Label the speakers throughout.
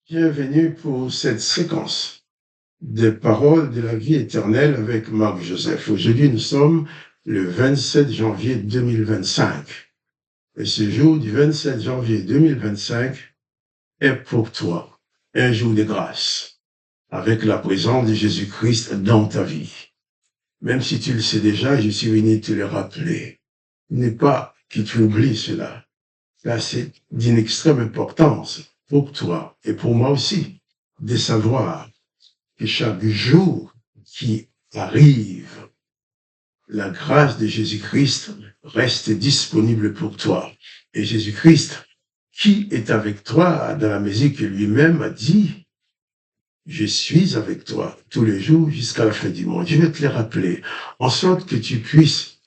Speaker 1: Bienvenue pour cette séquence des paroles de la vie éternelle avec Marc Joseph. Aujourd'hui, nous sommes le 27 janvier 2025. Et ce jour du 27 janvier 2025 est pour toi un jour de grâce avec la présence de Jésus-Christ dans ta vie. Même si tu le sais déjà, je suis venu te le rappeler. Il n'est pas que tu oublies cela. Là, c'est d'une extrême importance pour toi et pour moi aussi de savoir que chaque jour qui arrive, la grâce de Jésus-Christ reste disponible pour toi. Et Jésus-Christ, qui est avec toi dans la musique lui-même a dit, je suis avec toi tous les jours jusqu'à la fin du monde. Je vais te les rappeler, en sorte que tu puisses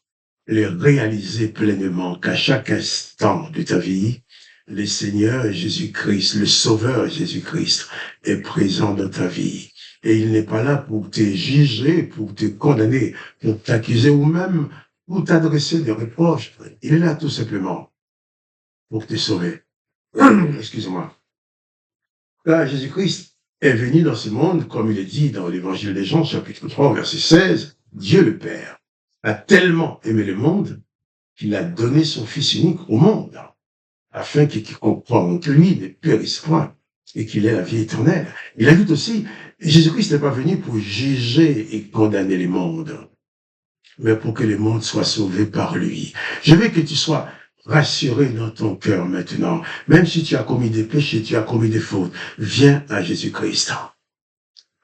Speaker 1: les réaliser pleinement, qu'à chaque instant de ta vie, le Seigneur Jésus-Christ, le Sauveur Jésus-Christ est présent dans ta vie. Et il n'est pas là pour te juger, pour te condamner, pour t'accuser ou même pour t'adresser des reproches. Il est là tout simplement pour te sauver. Excuse-moi. Là, Jésus-Christ est venu dans ce monde, comme il est dit dans l'Évangile de Jean, chapitre 3, verset 16, Dieu le Père a tellement aimé le monde qu'il a donné son Fils unique au monde, afin que quiconque croit en lui ne périsse point et qu'il ait la vie éternelle. Il ajoute aussi, Jésus-Christ n'est pas venu pour juger et condamner les mondes, mais pour que les mondes soient sauvés par lui. Je veux que tu sois rassuré dans ton cœur maintenant. Même si tu as commis des péchés, tu as commis des fautes, viens à Jésus-Christ.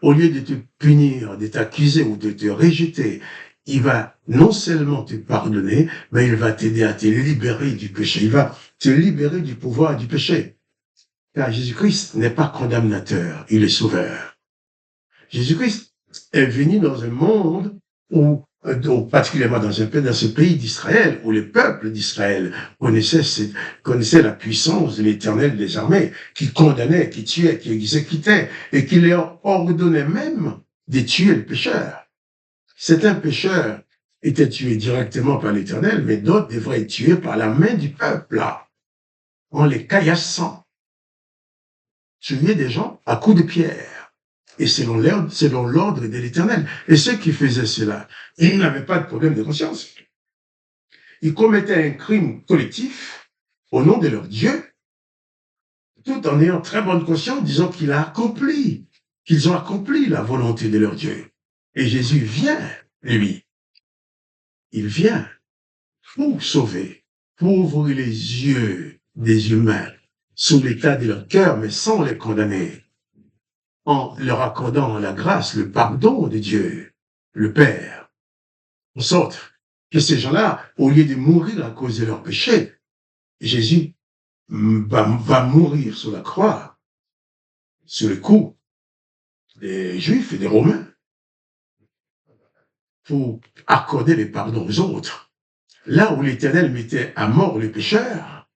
Speaker 1: Au lieu de te punir, de t'accuser ou de te rejeter, il va non seulement te pardonner, mais il va t'aider à te libérer du péché. Il va te libérer du pouvoir du péché. Car Jésus-Christ n'est pas condamnateur, il est sauveur. Jésus-Christ est venu dans un monde où, particulièrement dans ce pays d'Israël, où le peuple d'Israël connaissait la puissance de l'Éternel des armées, qui condamnait, qui tuait, qui exécutait, et qui leur ordonnait même de tuer le pécheur. Certains pécheurs étaient tués directement par l'Éternel, mais d'autres devraient être tués par la main du peuple, là, en les caillassant. Tuer des gens à coups de pierre. Et selon l'ordre de l'Éternel. Et ceux qui faisaient cela, ils n'avaient pas de problème de conscience. Ils commettaient un crime collectif au nom de leur Dieu, tout en ayant très bonne conscience, disant qu'ils ont accompli la volonté de leur Dieu. Et Jésus vient, lui. Il vient pour sauver, pour ouvrir les yeux des humains sous l'état de leur cœur, mais sans les condamner, en leur accordant la grâce, le pardon de Dieu, le Père, en sorte que ces gens-là, au lieu de mourir à cause de leurs péchés, Jésus va mourir sur la croix, sur le coup des Juifs et des Romains, pour accorder le pardon aux autres. Là où l'Éternel mettait à mort les pécheurs,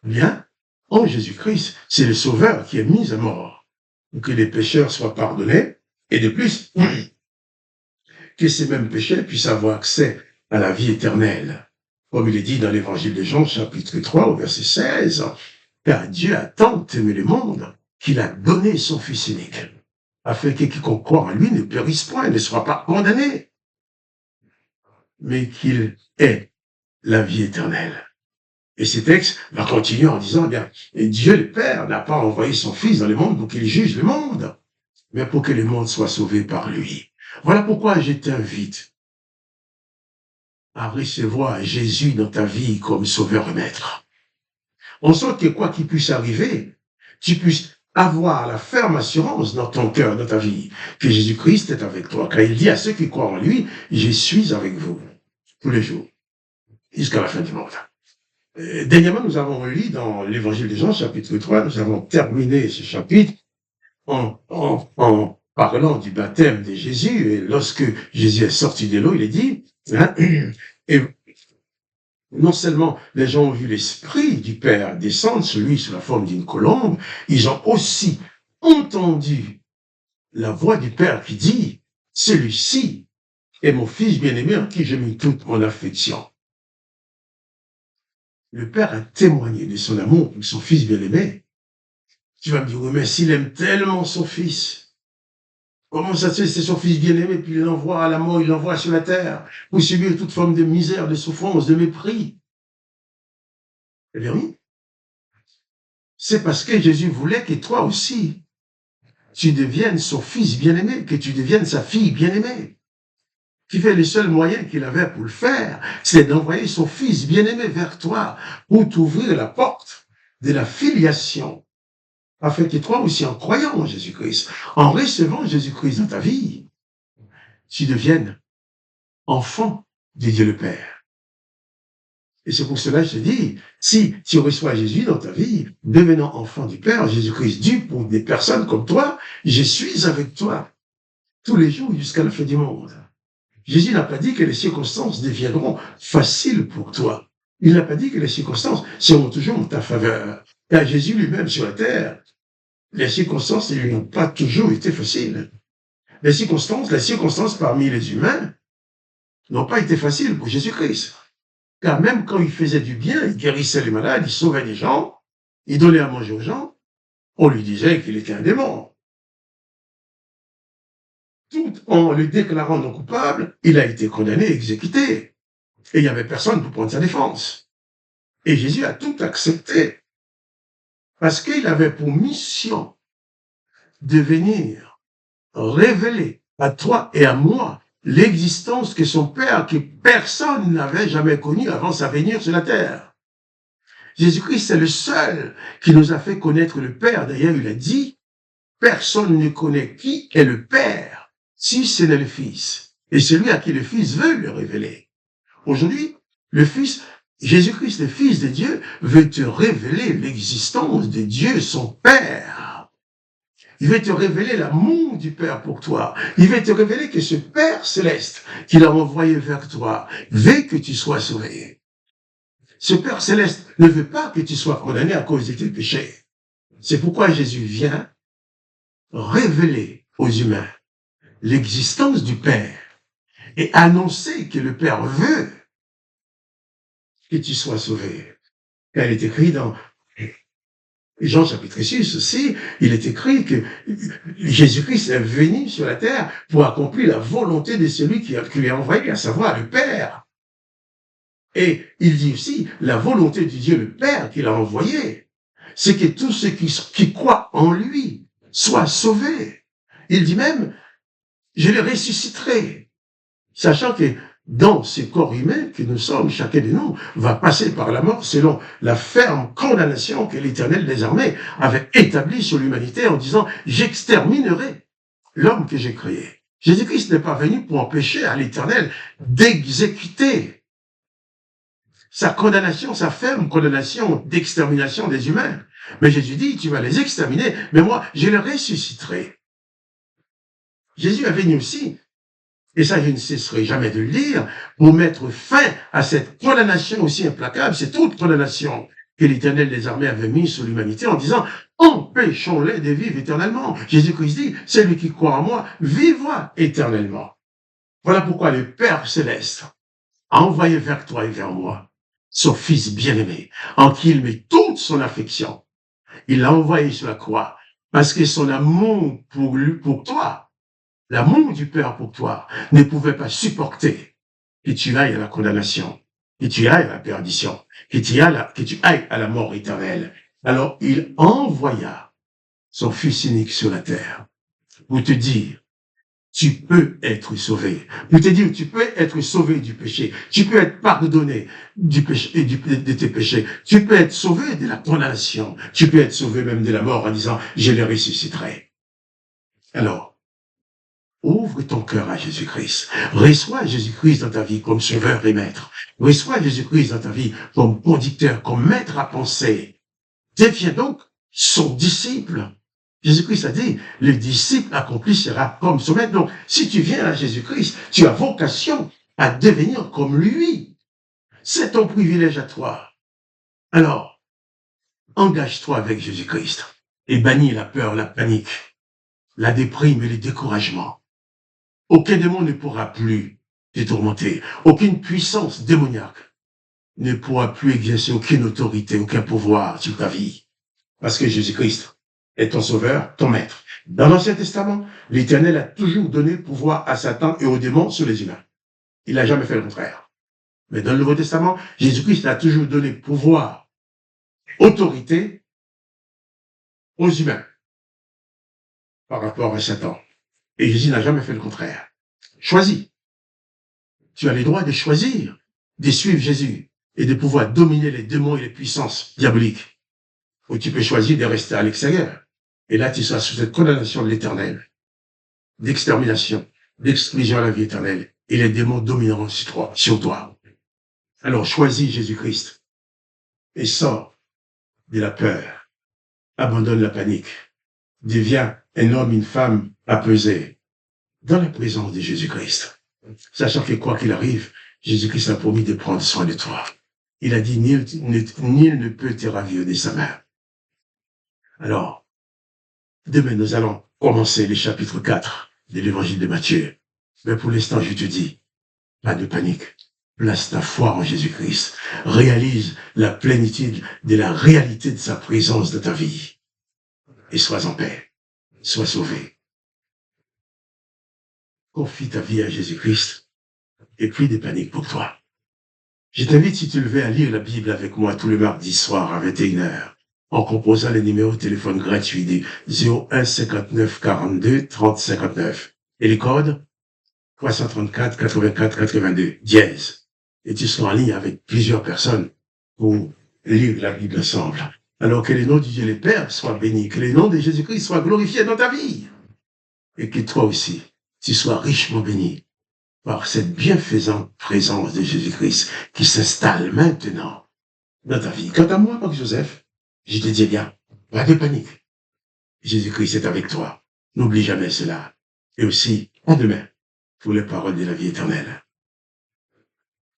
Speaker 1: bien, en Jésus-Christ, c'est le Sauveur qui est mis à mort, pour que les pécheurs soient pardonnés, et de plus, que ces mêmes pécheurs puissent avoir accès à la vie éternelle. Comme il est dit dans l'Évangile de Jean, chapitre 3, au verset 16, « Car Dieu a tant aimé le monde qu'il a donné son Fils unique, afin que quiconque croit en lui ne périsse point, ne soit pas condamné, mais qu'il ait la vie éternelle. » Et ce texte va continuer en disant, bien, Dieu le Père n'a pas envoyé son Fils dans le monde pour qu'il juge le monde, mais pour que le monde soit sauvé par lui. Voilà pourquoi je t'invite à recevoir Jésus dans ta vie comme sauveur et maître. En sorte que quoi qu'il puisse arriver, tu puisses avoir la ferme assurance dans ton cœur, dans ta vie, que Jésus-Christ est avec toi. Car il dit à ceux qui croient en lui, je suis avec vous tous les jours, jusqu'à la fin du monde. Dernièrement, nous avons lu dans l'Évangile de Jean, chapitre 3, nous avons terminé ce chapitre en parlant du baptême de Jésus. Et lorsque Jésus est sorti de l'eau, il est dit, hein, et non seulement les gens ont vu l'Esprit du Père descendre sur lui sous la forme d'une colombe, ils ont aussi entendu la voix du Père qui dit, celui-ci est mon Fils bien-aimé en qui j'ai mis toute mon affection. Le Père a témoigné de son amour pour son Fils bien-aimé. Tu vas me dire, oui, mais s'il aime tellement son fils, comment ça se fait, c'est son fils bien-aimé, puis il l'envoie à la mort, il l'envoie sur la terre, pour subir toute forme de misère, de souffrance, de mépris. Eh bien oui, c'est parce que Jésus voulait que toi aussi, tu deviennes son fils bien-aimé, que tu deviennes sa fille bien-aimée. Qui fait le seul moyen qu'il avait pour le faire, c'est d'envoyer son fils bien-aimé vers toi pour t'ouvrir la porte de la filiation, afin que toi aussi, en croyant en Jésus-Christ, en recevant Jésus-Christ dans ta vie, tu deviennes enfant de Dieu le Père. Et c'est pour cela que je te dis, si tu reçois Jésus dans ta vie, devenant enfant du Père, Jésus-Christ dit pour des personnes comme toi, je suis avec toi tous les jours jusqu'à la fin du monde. Jésus n'a pas dit que les circonstances deviendront faciles pour toi. Il n'a pas dit que les circonstances seront toujours en ta faveur. Car Jésus lui-même sur la terre, les circonstances ne lui ont pas toujours été faciles. Les circonstances parmi les humains n'ont pas été faciles pour Jésus-Christ. Car même quand il faisait du bien, il guérissait les malades, il sauvait les gens, il donnait à manger aux gens, on lui disait qu'il était un démon. Tout en le déclarant non coupable, il a été condamné, exécuté. Et il n'y avait personne pour prendre sa défense. Et Jésus a tout accepté. Parce qu'il avait pour mission de venir révéler à toi et à moi l'existence que son Père, que personne n'avait jamais connue avant sa venue sur la terre. Jésus-Christ est le seul qui nous a fait connaître le Père. D'ailleurs, il a dit, personne ne connaît qui est le Père, si ce n'est le Fils. Et celui à qui le Fils veut le révéler. Aujourd'hui, le Fils, Jésus-Christ, le Fils de Dieu, veut te révéler l'existence de Dieu, son Père. Il veut te révéler l'amour du Père pour toi. Il veut te révéler que ce Père céleste qu'il a envoyé vers toi veut que tu sois sauvé. Ce Père céleste ne veut pas que tu sois condamné à cause de tes péchés. C'est pourquoi Jésus vient révéler aux humains l'existence du Père et annoncer que le Père veut que tu sois sauvé. Car il est écrit dans Jean chapitre 6 aussi, il est écrit que Jésus-Christ est venu sur la terre pour accomplir la volonté de celui qui lui a envoyé, à savoir le Père. Et il dit aussi, la volonté de Dieu le Père qu'il a envoyé, c'est que tous ceux qui croient en lui soient sauvés. Il dit même, je les ressusciterai, sachant que dans ce corps humain que nous sommes, chacun de nous va passer par la mort selon la ferme condamnation que l'Éternel des armées avait établie sur l'humanité en disant « J'exterminerai l'homme que j'ai créé ». Jésus-Christ n'est pas venu pour empêcher à l'Éternel d'exécuter sa condamnation, sa ferme condamnation d'extermination des humains. Mais Jésus dit « Tu vas les exterminer, mais moi, je les ressusciterai ». Jésus est venu aussi, et ça je ne cesserai jamais de le dire, pour mettre fin à cette condamnation aussi implacable, cette autre condamnation que l'Éternel des armées avait mise sur l'humanité en disant « Empêchons-les de vivre éternellement ». Jésus-Christ dit « Celui qui croit en moi vivra éternellement ». Voilà pourquoi le Père céleste a envoyé vers toi et vers moi son Fils bien-aimé, en qui il met toute son affection. Il l'a envoyé sur la croix parce que son amour pour lui, pour toi, l'amour du Père pour toi ne pouvait pas supporter que tu ailles à la condamnation, que tu ailles à la perdition, que tu ailles à la mort éternelle. Alors, il envoya son Fils unique sur la terre pour te dire, tu peux être sauvé. Pour te dire, tu peux être sauvé du péché. Tu peux être pardonné du péché et de tes péchés. Tu peux être sauvé de la condamnation. Tu peux être sauvé même de la mort en disant, je les ressusciterai. Alors, ouvre ton cœur à Jésus-Christ. Reçois Jésus-Christ dans ta vie comme sauveur et maître. Reçois Jésus-Christ dans ta vie comme conducteur, comme maître à penser. Deviens donc son disciple. Jésus-Christ a dit, le disciple accompli sera comme son maître. Donc, si tu viens à Jésus-Christ, tu as vocation à devenir comme lui. C'est ton privilège à toi. Alors, engage-toi avec Jésus-Christ et bannis la peur, la panique, la déprime et le découragement. Aucun démon ne pourra plus te tourmenter. Aucune puissance démoniaque ne pourra plus exercer aucune autorité, aucun pouvoir sur ta vie. Parce que Jésus-Christ est ton sauveur, ton maître. Dans l'Ancien Testament, l'Éternel a toujours donné pouvoir à Satan et aux démons sur les humains. Il n'a jamais fait le contraire. Mais dans le Nouveau Testament, Jésus-Christ a toujours donné pouvoir, autorité aux humains par rapport à Satan. Et Jésus n'a jamais fait le contraire. Choisis. Tu as le droit de choisir, de suivre Jésus et de pouvoir dominer les démons et les puissances diaboliques. Ou tu peux choisir de rester à l'extérieur. Et là, tu seras sous cette condamnation de l'Éternel, d'extermination, d'exclusion à la vie éternelle. Et les démons domineront sur toi. Alors choisis Jésus-Christ et sors de la peur. Abandonne la panique. Deviens un homme, une femme apaisée dans la présence de Jésus-Christ. Sachant que quoi qu'il arrive, Jésus-Christ a promis de prendre soin de toi. Il a dit, nul ne peut te ravir de sa main. Alors, demain, nous allons commencer le chapitre 4 de l'évangile de Matthieu. Mais pour l'instant, je te dis, pas de panique. Place ta foi en Jésus-Christ. Réalise la plénitude de la réalité de sa présence dans ta vie. Et sois en paix. Sois sauvé. Confie ta vie à Jésus-Christ et plus de panique pour toi. Je t'invite, si tu le veux, à lire la Bible avec moi tous les mardis soirs à 21h en composant les numéros de téléphone gratuits de 01 59 42 30 59 et les codes 334 84 82 dièse. Et tu seras en ligne avec plusieurs personnes pour lire la Bible ensemble. Alors que le nom de Dieu le Père soit béni, que le nom de Jésus-Christ soit glorifié dans ta vie. Et que toi aussi, tu sois richement béni par cette bienfaisante présence de Jésus-Christ qui s'installe maintenant dans ta vie. Quant à moi, Marc Joseph, je te dis bien, pas de panique. Jésus-Christ est avec toi. N'oublie jamais cela. Et aussi, à demain, pour les paroles de la vie éternelle.